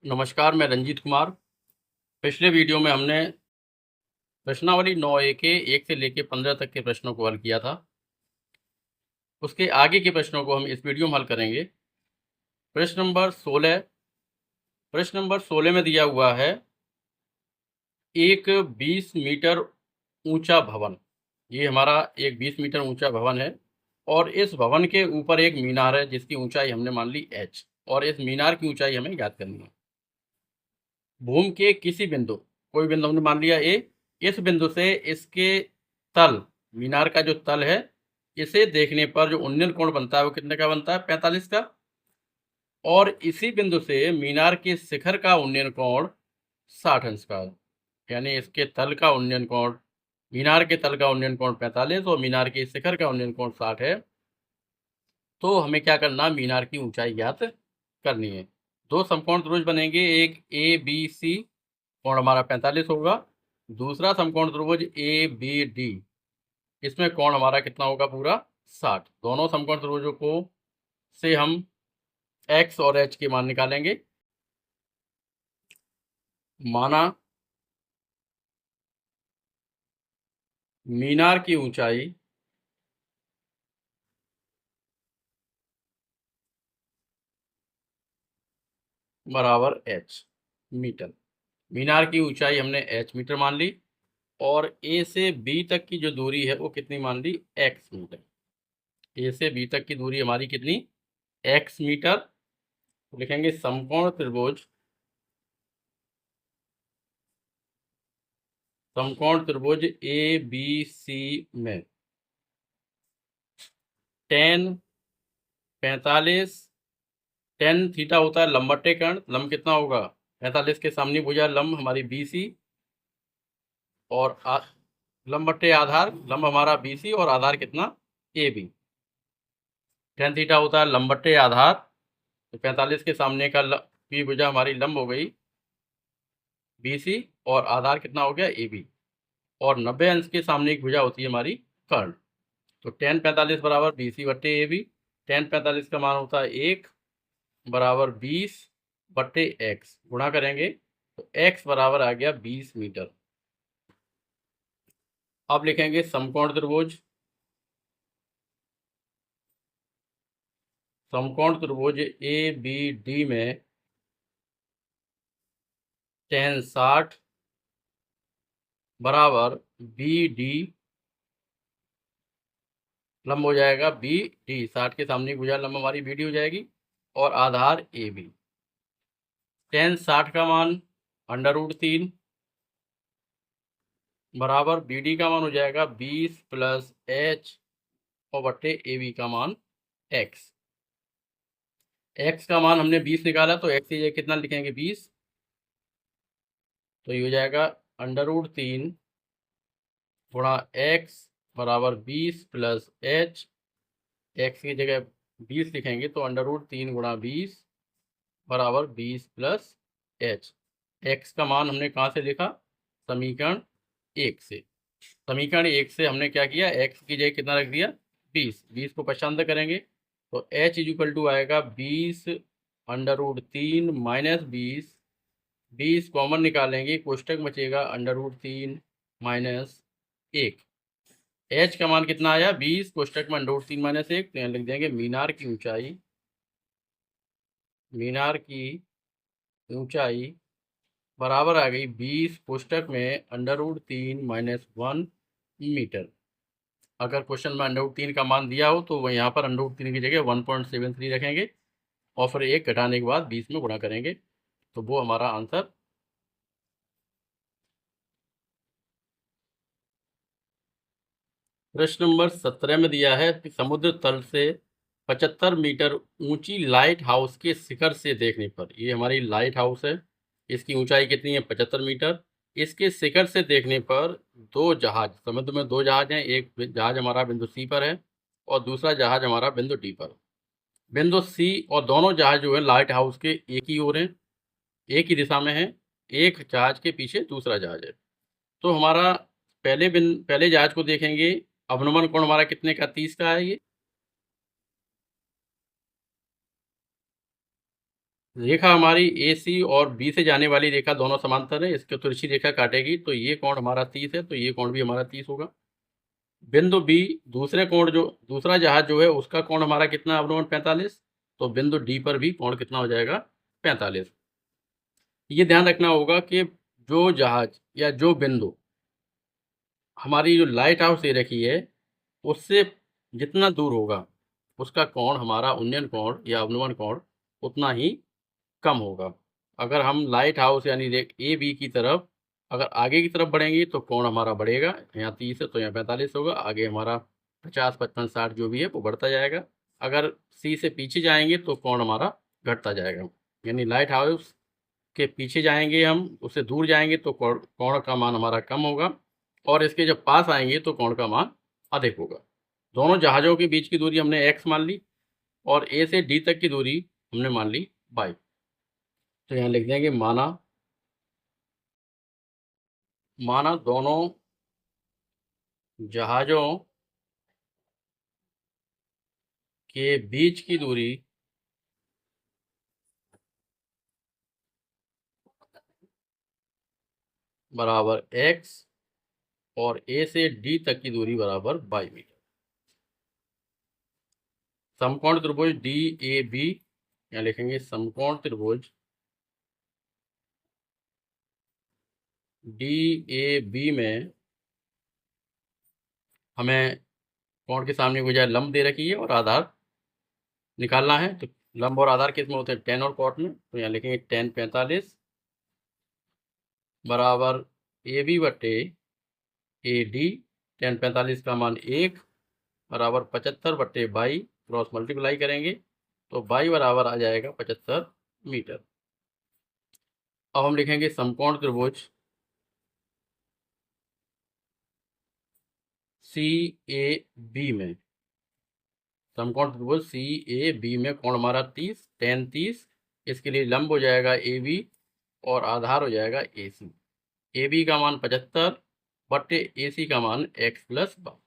नमस्कार, मैं रंजीत कुमार। पिछले वीडियो में हमने प्रश्नावली 9A के 1 से लेकर 15 तक के प्रश्नों को हल किया था। उसके आगे के प्रश्नों को हम इस वीडियो में हल करेंगे। प्रश्न नंबर 16 में दिया हुआ है एक 20 मीटर ऊंचा भवन। ये हमारा एक 20 मीटर ऊंचा भवन है और इस भवन के ऊपर एक मीनार है जिसकी ऊंचाई हमने मान ली h, और इस मीनार की ऊंचाई हमें ज्ञात करनी है। भूमि के किसी बिंदु, कोई बिंदु हमने मान लिया ए, इस बिंदु से इसके तल, मीनार का जो तल है, इसे देखने पर जो उन्नयन कोण बनता है वो कितने का बनता है? 45 का। और इसी बिंदु से मीनार के शिखर का उन्नयन कोण 60 अंश का। यानी इसके तल का उन्नयन कोण, मीनार के तल का उन्नयन कोण 45 और मीनार के शिखर का उन्नयन कोण 60 है। तो हमें क्या करना? मीनार की ऊंचाई ज्ञात करनी है। दो समकोण त्रिभुज बनेंगे, एक ABC, कोण हमारा 45 होगा। दूसरा समकोण त्रिभुज ABD, इसमें कोण हमारा कितना होगा? पूरा 60। दोनों समकोण त्रिभुजों को से हम x और h के मान निकालेंगे। माना मीनार की ऊंचाई बराबर h मीटर। मीनार की ऊंचाई हमने h मीटर मान ली और a से b तक की जो दूरी है वो कितनी मान ली? x metre. a से b तक की दूरी हमारी कितनी? x metre. तो लिखेंगे समकोण त्रिभुज ABC में tan 45, tan थीटा होता है लंब बटे कर्ण। लंब कितना होगा? 45 के सामने भुजा लंब हमारी BC और लंब बटे आधार, लंब हमारा BC और आधार कितना? AB। tan थीटा होता है लंब बटे आधार, तो 45 के सामने का की भुजा हमारी लंब हो गई BC और आधार कितना हो गया? AB। और 90 अंश के सामने की भुजा होती है हमारी कर्ण। तो tan 45 बराबर BC बटे AB। tan 45 का मान होता है 1 बराबर 20 बटे x, गुणा करेंगे तो x बराबर आ गया 20 मीटर। अब लिखेंगे समकोण त्रिभुज ABD में tan 60 बराबर BD, लंब हो जाएगा BD, 60 के सामने भुजा लंब हमारी BD हो जाएगी और आधार AB। tan 60 का मान √3 बराबर BD का मान हो जाएगा 20 प्लस h और बटे AB का मान x। x का मान हमने 20 निकाला तो x की जगह कितना लिखेंगे? 20। तो ये हो जाएगा √3 गुणा x बराबर 20 प्लस h। x की जगह 20 लिखेंगे तो √3 गुणा 20 बराबर 20 प्लस h। x का मान हमने कहाँ से लिखा? समीकरण 1 से। समीकरण 1 से हमने क्या किया? x की जगह कितना रख दिया? 20। 20 को पक्षांतर करेंगे तो h इक्वल टू आएगा 20 √3 माइनस 20। 20 कॉमन निकालेंगे, कोष्टक बचेगा √3 माइनस 1। h का मान कितना आया? 20, कोष्टक में √3 माइनस 1। तो यहाँ लिख देंगे मीनार की ऊंचाई बराबर आ गई 20, कोष्टक में √3 माइनस 1 मीटर। अगर क्वेश्चन में √3 का मान दिया हो तो वह यहाँ पर √3 की जगह 1.73 रखेंगे और फिर 1 घटाने के बाद 20 में गुणा करेंगे, तो वो हमारा आंसर। प्रश्न नंबर 17 में दिया है कि समुद्र तल से 75 मीटर ऊंची लाइट हाउस के शिखर से देखने पर, ये हमारी लाइट हाउस है, इसकी ऊंचाई कितनी है? 75 मीटर। इसके शिखर से देखने पर दो जहाज, समुद्र में दो जहाज हैं, एक जहाज हमारा बिंदु C पर है और दूसरा जहाज हमारा बिंदु D पर। बिंदु C और दोनों जहाज जो है लाइट हाउस के एक ही ओर हैं, एक ही दिशा में है। एक जहाज के पीछे दूसरा जहाज है। तो हमारा पहले जहाज को देखेंगे, अवनमन कोण हमारा कितने का? 30 का है ये। रेखा हमारी ए सी और बी से जाने वाली रेखा दोनों समांतर है, इसके तिरछी रेखा काटेगी तो ये कोण हमारा 30 है, तो ये कोण भी हमारा 30 होगा। बिंदु बी, दूसरा जहाज जो है उसका कोण हमारा कितना, अवनमन 45, तो बिंदु डी पर भी कोण कितना हो जाएगा, 45। ये ध्यान रखना होगा कि जो जहाज या जो बिंदु हमारी जो लाइट हाउस दे रखी है उससे जितना दूर होगा उसका कोण हमारा उन्नयन कोण या अवनमन कोण उतना ही कम होगा। अगर हम लाइट हाउस यानी ए बी की तरफ अगर आगे की तरफ बढ़ेंगे तो कोण हमारा बढ़ेगा, यहाँ 30 है तो यहाँ 45 होगा, आगे हमारा 50 55 60 जो भी है वो बढ़ता जाएगा। अगर सी से पीछे जाएंगे तो कोण हमारा घटता जाएगा, यानी लाइट हाउस के पीछे जाएंगे हम, उससे दूर जाएंगे तो कोण का मान हमारा कम होगा, और इसके जब पास आएंगे तो कोण का मान अधिक होगा। दोनों जहाज़ों के बीच की दूरी हमने x मान ली और ए से डी तक की दूरी हमने मान ली y। तो यहाँ लिख देंगे माना दोनों जहाज़ों के बीच की दूरी बराबर x और ए से डी तक की दूरी बराबर y मीटर। समकोण त्रिभुज डी ए बी, यहाँ लिखेंगे समकोण त्रिभुज डी ए बी में हमें कोण के सामने की बजाय लंब दे रखी है और आधार निकालना है, तो लंब और आधार किस में होते हैं, टेन और कॉट में, तो यहाँ लिखेंगे टेन 45 बराबर ए बी बटे ए डी। टेन 45 का मान 1 बराबर 75 बटे 22, क्रॉस मल्टीप्लाई करेंगे तो 22 बराबर आ जाएगा 75 मीटर। अब हम लिखेंगे समकोण त्रिभुज सी ए बी में, समकोण त्रिभुज सी ए बी में कोण हमारा 30 टेन 30, इसके लिए लंब हो जाएगा ए बी और आधार हो जाएगा ए सी। ए बी का मान 75 बटे ए सी का मान x प्लस 12।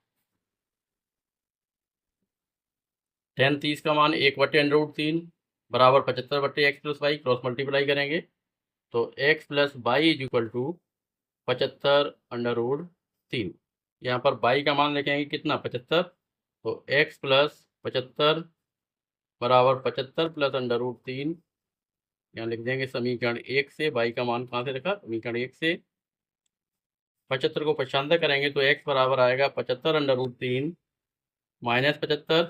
टेन 30 का मान 1 बटे √3 बराबर 75 बटे x प्लस 22, क्रॉस मल्टीप्लाई करेंगे तो x plus 22 is equal to 75 √3। यहाँ पर 22 का मान लिखेंगे कितना, 75, तो x प्लस 75 बराबर 75 प्लस √3, यहाँ लिख देंगे समीकरण 1 से। 22 का मान कहाँ से रखा, समीकरण 1 से 75 को 95 करेंगे तो x बराबर आएगा 75 √3 माइनस 75,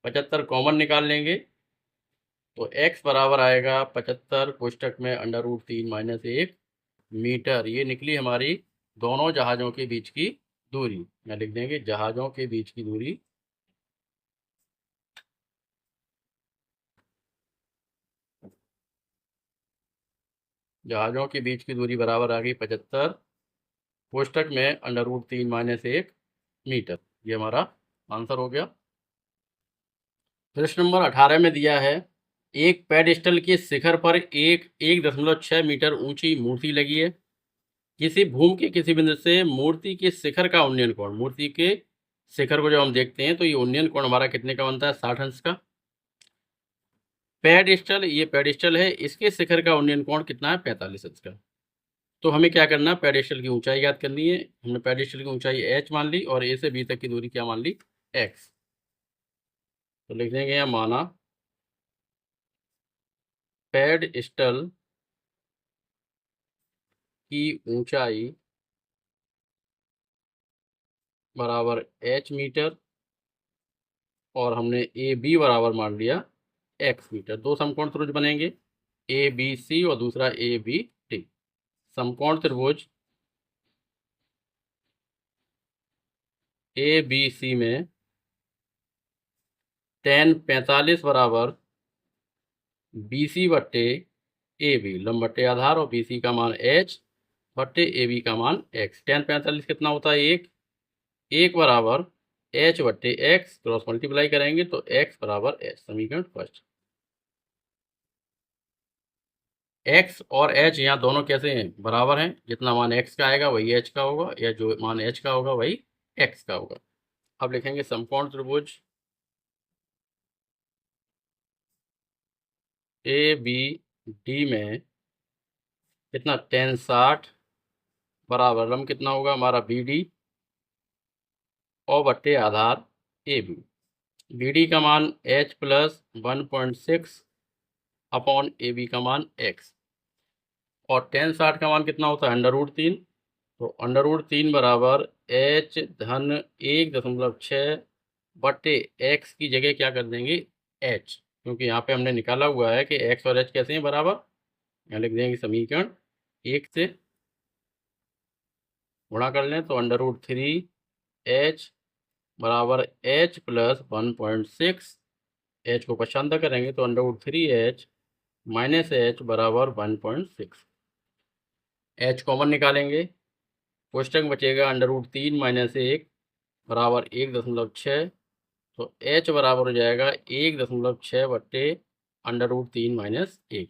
75 कॉमन निकाल लेंगे तो x बराबर आएगा 75 कोष्टक में √3 माइनस 1 मीटर। ये निकली हमारी दोनों जहाज़ों के बीच की दूरी। यहाँ लिख देंगे जहाज़ों के बीच की दूरी बराबर आ गई 75 कोष्टक में √3 माइनस 1 मीटर। ये हमारा आंसर हो गया। प्रश्न नंबर 18 में दिया है एक पेडेस्टल के शिखर पर 1.6 मीटर ऊंची मूर्ति लगी है। किसी भूमि के किसी बिंदु से मूर्ति के शिखर का उन्नयन कोण, मूर्ति के शिखर को जब हम देखते हैं तो ये उन्नयन कोण हमारा कितने का बनता है, 60 अंश का। पेडेस्टल, ये पेडेस्टल है, इसके शिखर का उन्नयन कोण कितना है, 45 अंश का। तो हमें क्या करना है, पेडेस्टल की ऊंचाई याद करनी है। हमने पेडेस्टल की ऊंचाई h मान ली और a से b तक की दूरी क्या मान ली, x। तो लिख देंगे यहाँ माना पेडेस्टल की ऊंचाई बराबर h मीटर और हमने ए बी बराबर मान लिया x मीटर। दो समकोण त्रिभुज बनेंगे, ए बी सी और दूसरा ए बी डी। समकोण त्रिभुज ए बी सी में टेन 45 बराबर बी सी बट्टे ए बी, लंब बट्टे आधार, और बी सी का मान h बट्टे ए बी का मान x। टेन 45 कितना होता है, 1 बराबर h बट्टे x, क्रॉस मल्टीप्लाई करेंगे तो x बराबर h। समीकरण फर्स्ट, x और h यहाँ दोनों कैसे हैं, बराबर हैं। जितना मान x का आएगा वही h का होगा, या जो मान h का होगा वही x का होगा। अब लिखेंगे समकोण त्रिभुज ए बी डी में कितना 1060 बराबर लंब कितना होगा हमारा बी डी और बट्टे आधार ए बी। बी डी का मान h plus 1.6 upon A B का मान x और 1060 का मान कितना होता है √3। तो √3 बराबर h धन 1.6 बट्टे x की जगह क्या कर देंगे h, क्योंकि यहाँ पे हमने निकाला हुआ है कि x और h कैसे हैं बराबर। यहाँ लिख देंगे समीकरण 1 से गुणा कर लें तो √3h बराबर h प्लस 1.6, h को पक्षांतर करेंगे तो √3h माइनस h बराबर 1.6। h कॉमन निकालेंगे, कोष्टक बचेगा √3 माइनस 1 बराबर 1.6। तो h बराबर हो जाएगा 1.6 बट्टे √3 माइनस 1।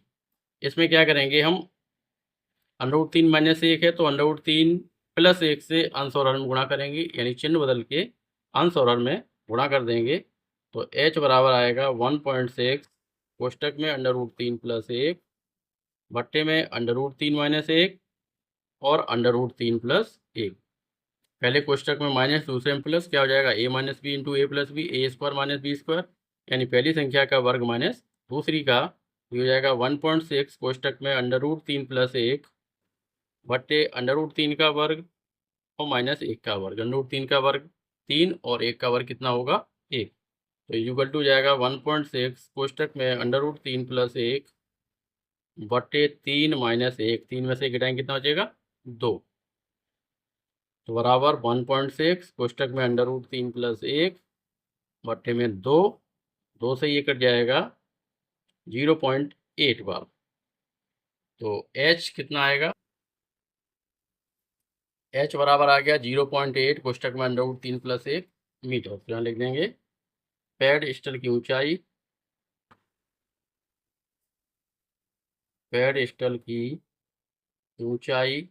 इसमें क्या करेंगे हम, √3 माइनस 1 है तो √3 प्लस 1 से अंश और हर में गुणा करेंगे, यानी चिन्ह बदल के अंश और हर में गुणा कर देंगे। तो h बराबर आएगा 1.6 कोष्टक में √3 प्लस 1 बट्टे में √3 माइनस 1 और √3 प्लस 1। पहले कोष्टक में माइनस, दूसरे में प्लस, क्या हो जाएगा a minus B into A plus B, A square minus B square, यानी पहली संख्या का वर्ग माइनस दूसरी का। ये हो जाएगा 1.6 कोष्टक में √3 प्लस 1 बट्टे √3 का वर्ग और माइनस 1 का वर्ग। √3 का वर्ग 3 और 1 का वर्ग कितना होगा 1। तो इक्वल टू जाएगा 1.6 कोष्टक में √3 प्लस 1 बट्टे 3 माइनस 1, 3 में से घटाएंगे कितना बचेगा 2। तो बराबर 1.6 कोष्टक में √3 प्लस 1 बट्टे में 2, 2 से ये कट जाएगा 0.8 बार। तो h कितना आएगा, h बराबर आ गया 0.8 कोष्टक में √3 प्लस 1 मीटर। तो यहाँ लिख देंगे पैडस्टल की ऊंचाई, पैडस्टल की ऊंचाई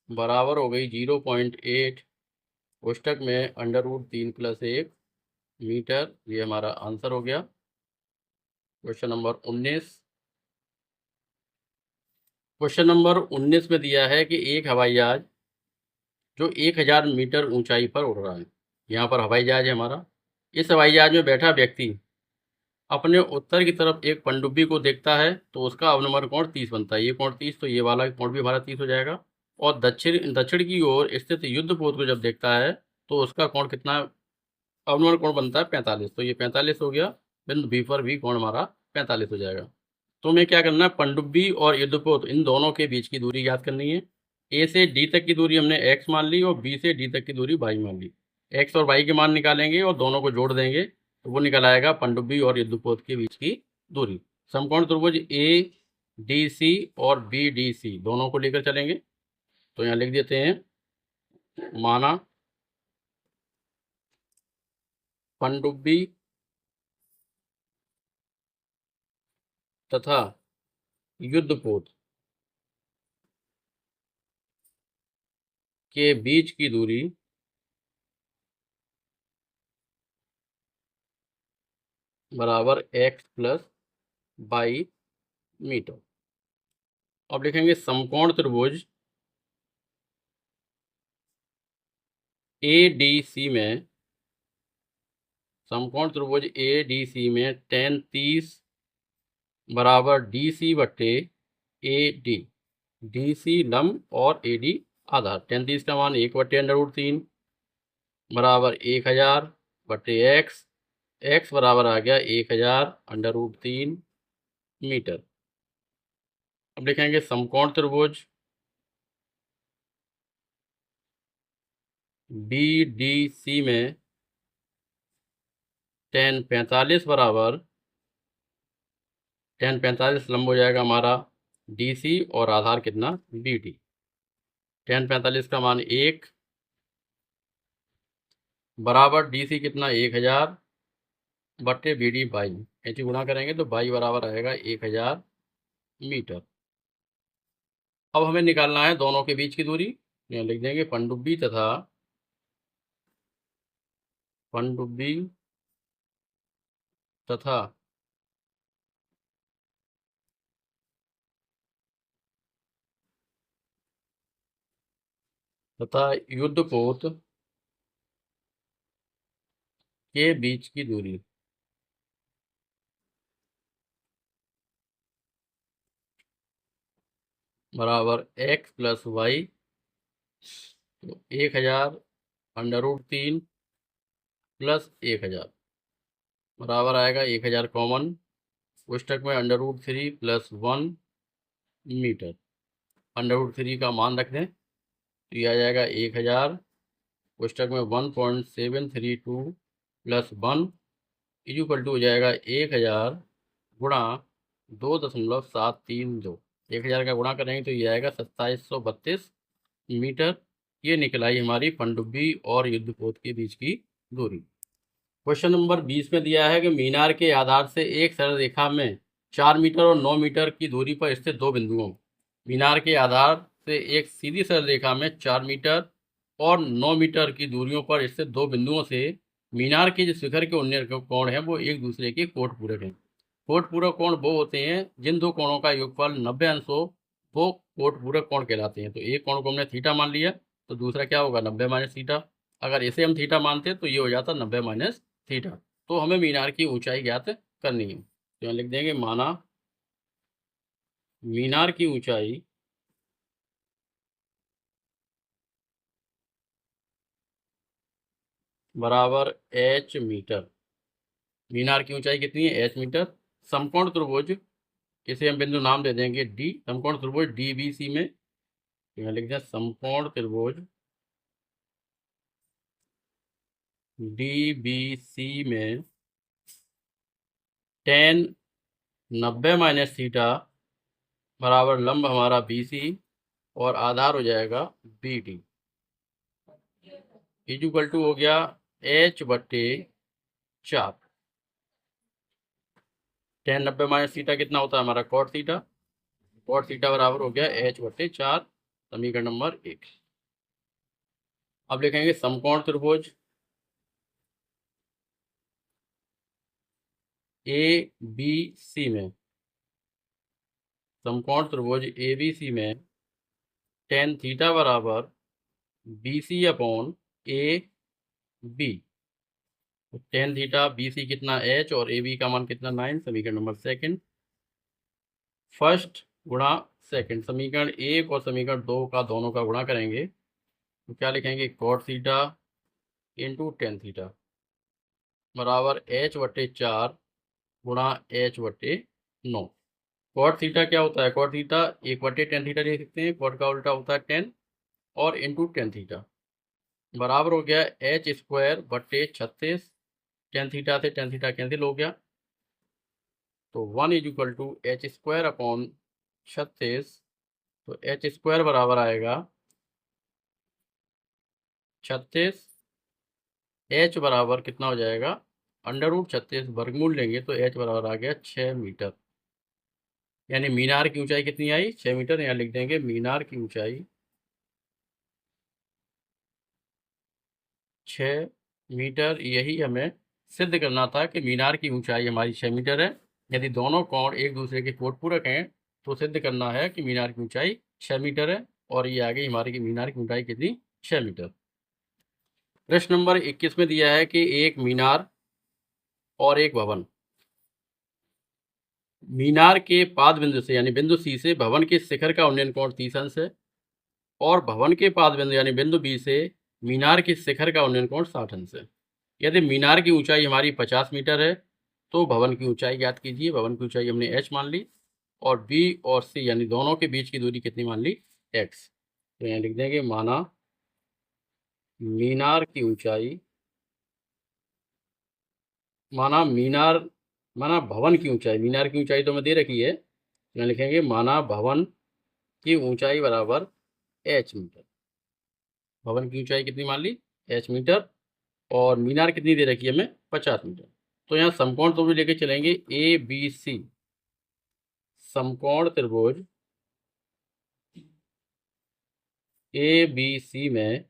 बराबर हो गई 0.8 कोष्टक में √3 प्लस 1 मीटर। ये हमारा आंसर हो गया। Question number 19। क्वेश्चन नंबर 19 में दिया है कि एक हवाई जहाज जो 1000 मीटर ऊंचाई पर उड़ रहा है। यहाँ पर हवाई जहाज है हमारा। इस हवाई जहाज में बैठा व्यक्ति अपने उत्तर की तरफ एक पनडुब्बी को देखता है तो उसका अवनमन कोण 30 बनता है। ये कोण 30, तो ये वाला कोण भी हमारा 30 हो जाएगा। और दक्षिण की ओर स्थित युद्धपोत को जब देखता है तो उसका कोण कितना अवनमन कोण बनता है 45। तो ये 45 हो गया। बिंदु बी पर भी कोण हमारा 45 हो जाएगा। तो हमें क्या करना है, पनडुब्बी और युद्धपोत इन दोनों के बीच की दूरी याद करनी है। ए से डी तक की दूरी हमने x मान ली और बी से डी तक की दूरी y मान ली। x और y के मान निकालेंगे और दोनों को जोड़ देंगे तो वो निकल आएगा पनडुब्बी और युद्धपोत के बीच की दूरी। समकोण त्रिभुज ए डी सी और बी डी सी दोनों को लेकर चलेंगे। तो यहाँ लिख देते हैं, माना पनडुब्बी तथा युद्धपोत के बीच की दूरी बराबर x प्लस y मीटर। अब लिखेंगे समकोण त्रिभुज ए डी सी में, समकोण त्रिभुज ए डी सी में tan 30 बराबर डी सी बट्टे ए डी, डी सी लंब और ए डी आधार। tan 30 का मान 1 बट्टे √3 बराबर 1000 बट्टे एक्स, एक्स बराबर आ गया 1000 √3 मीटर। अब लिखेंगे समकोण त्रिभुज बी डी सी में tan 45 बराबर, tan 45 लंब हो जाएगा हमारा डी सी और आधार कितना बी डी। tan 45 का मान 1 बराबर डी सी कितना 1000 बट्टे बी डी बाई, ऐसी गुणा करेंगे तो बाई बराबर आएगा 1000 मीटर। अब हमें निकालना है दोनों के बीच की दूरी। यहाँ लिख देंगे पनडुब्बी तथा तथा युद्धपोत के बीच की दूरी बराबर x प्लस वाई, तो 1000 √3 प्लस 1000 बराबर आएगा 1000 कॉमन, कोष्टक में √3 प्लस 1 मीटर। √3 का मान रख दें तो ये आ जाएगा 1000, कोष्टक में 1.732 प्लस 1 इक्वल टू हो जाएगा 1000 गुणा 2.732। 1000 का गुणा करेंगे तो ये आएगा 2732 मीटर। ये निकलाई हमारी पनडुब्बी और युद्धपोत के बीच की दूरी। क्वेश्चन नंबर 20 में दिया है कि मीनार के आधार से एक सरल रेखा में 4 मीटर और 9 मीटर की दूरी पर स्थित दो बिंदुओं, मीनार के आधार से एक सीधी सरल रेखा में 4 मीटर और 9 मीटर की दूरियों पर स्थित दो बिंदुओं से मीनार के जो शिखर के उन्नयन कोण हैं वो एक दूसरे के कोट पूरक हैं। कोट पूरक कोण वो होते हैं जिन दो कोणों का योगफल 90 अंश हो, वो कोट पूरक कोण कहलाते हैं। तो एक कोण को हमने थीटा मान लिया तो दूसरा क्या होगा 90 माइनस थीटा। अगर इसे हम थीटा मानते तो ये हो जाता 90 माइनस थीटा। तो हमें मीनार की ऊंचाई ज्ञात करनी है, तो यहाँ लिख देंगे माना मीनार की ऊंचाई बराबर h मीटर। मीनार की ऊंचाई कितनी है h मीटर। समकोण त्रिभुज, इसे हम बिंदु नाम दे देंगे डी, समकोण त्रिभुज DBC में, यहाँ लिख दें समकोण त्रिभुज DBC में tan 90 माइनस थीटा बराबर लंब हमारा BC और आधार हो जाएगा BD इक्वल टू हो गया h/4। tan 90 माइनस थीटा कितना होता है हमारा cot थीटा, cot थीटा बराबर हो गया h/4, समीकरण नंबर 1। अब लिखेंगे समकोण त्रिभुज ABC में, समकोण त्रिभुज ABC में tan थीटा बराबर BC/AB। tan थीटा BC कितना h और AB का मान कितना 9, समीकरण नंबर 2। फर्स्ट गुणा सेकंड, समीकरण 1 और समीकरण 2 का दोनों का गुणा करेंगे तो क्या लिखेंगे cot theta into tan theta बराबर h/4 गुणा h/9। cot थीटा क्या होता है, cot थीटा 1/tan थीटा लिख सकते हैं, cot का उल्टा होता है tan और इंटू tan थीटा बराबर हो गया h²/36। tan थीटा से tan थीटा कैंसिल हो गया तो 1 = h²/36। तो h² बराबर आएगा 36, h बराबर कितना हो जाएगा √36, वर्गमूल लेंगे तो h बराबर आ गया 6 मीटर। यानी मीनार की ऊंचाई कितनी आई 6 मीटर। यहाँ लिख देंगे मीनार की ऊंचाई 6 मीटर। यही हमें सिद्ध करना था कि मीनार की ऊंचाई हमारी 6 मीटर है। यदि दोनों कोण एक दूसरे के कोट पूरक हैं तो सिद्ध करना है कि मीनार की ऊंचाई 6 मीटर है। और ये आगे हमारी मीनार की ऊंचाई कितनी 6 मीटर। प्रश्न नंबर 21 में दिया है कि एक मीनार और एक भवन, मीनार के पाद बिंदु से यानी बिंदु C से भवन के शिखर का उन्नयन कोण 30 अंश है और भवन के पाद बिंदु यानी बिंदु B से मीनार के शिखर का उन्नयन कोण 60 अंश है। यदि मीनार की ऊंचाई हमारी 50 मीटर है तो भवन की ऊंचाई ज्ञात कीजिए। भवन की ऊंचाई हमने h मान ली और B और C यानी दोनों के बीच की दूरी कितनी मान ली x। तो यहाँ लिख देंगे माना मीनार की ऊंचाई, माना भवन की ऊंचाई, मीनार की ऊंचाई तो हमें दे रखी है, यहाँ लिखेंगे माना भवन की ऊंचाई बराबर h मीटर। भवन की ऊंचाई कितनी मान ली h मीटर और मीनार कितनी दे रखी है हमें 50 मीटर। तो यहाँ समकोण त्रिभुज लेके चलेंगे ABC, समकोण त्रिभुज ABC में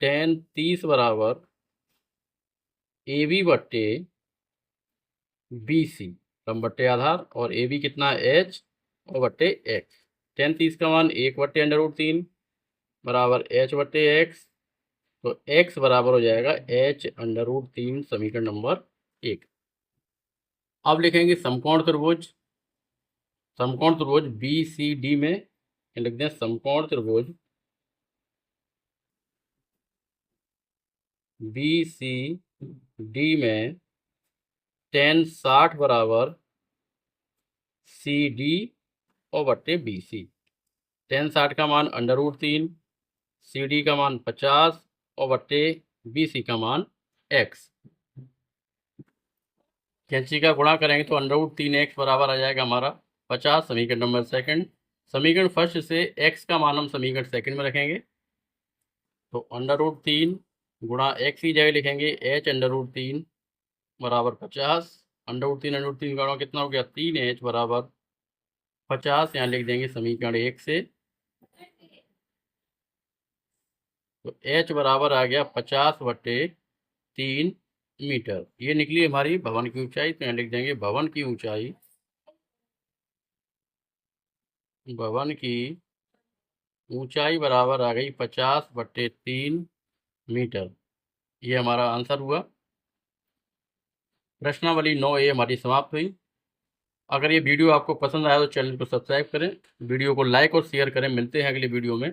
tan 30 बराबर AB/BC, लंब बट्टे आधार, और AB कितना h और बट्टे x। tan 30 का मान 1/√3 बराबर एच बटे एक्स, तो एक्स बराबर हो जाएगा एच अंडर रूट 3 समीकरण नंबर 1। अब लिखेंगे समकोण त्रिभुज। समकोण त्रिभुज बी सी डी में लिख दें समकोण त्रिभुज बी सी डी में tan 60 बराबर सी डी और बट्टे बी सी। tan 60 का मान अंडर रूट 3, सी डी का मान 50 और बट्टे बी सी का मान एक्स। कैंची का गुणा करेंगे तो अंडर रूट 3x बराबर आ जाएगा हमारा 50, समीकरण नंबर सेकंड। समीकरण फर्स्ट से x का मान हम समीकरण सेकंड में रखेंगे, तो अंडर रूट 3 गुणा एक्स की जगह लिखेंगे h अंडर रूट 3 बराबर 50। अंडर रूट 3 गुणा कितना हो गया 3h बराबर 50। यहाँ लिख देंगे समीकरण 1 से, तो h बराबर आ गया 50 बट्टे 3 मीटर। ये निकली हमारी भवन की ऊंचाई, तो यहाँ लिख देंगे भवन की ऊंचाई, भवन की ऊंचाई बराबर आ गई 50 बट्टे 3 मीटर। ये हमारा आंसर हुआ। प्रश्नावली 9A हमारी समाप्त हुई। अगर ये वीडियो आपको पसंद आया तो चैनल को सब्सक्राइब करें, वीडियो को लाइक और शेयर करें। मिलते हैं अगले वीडियो में।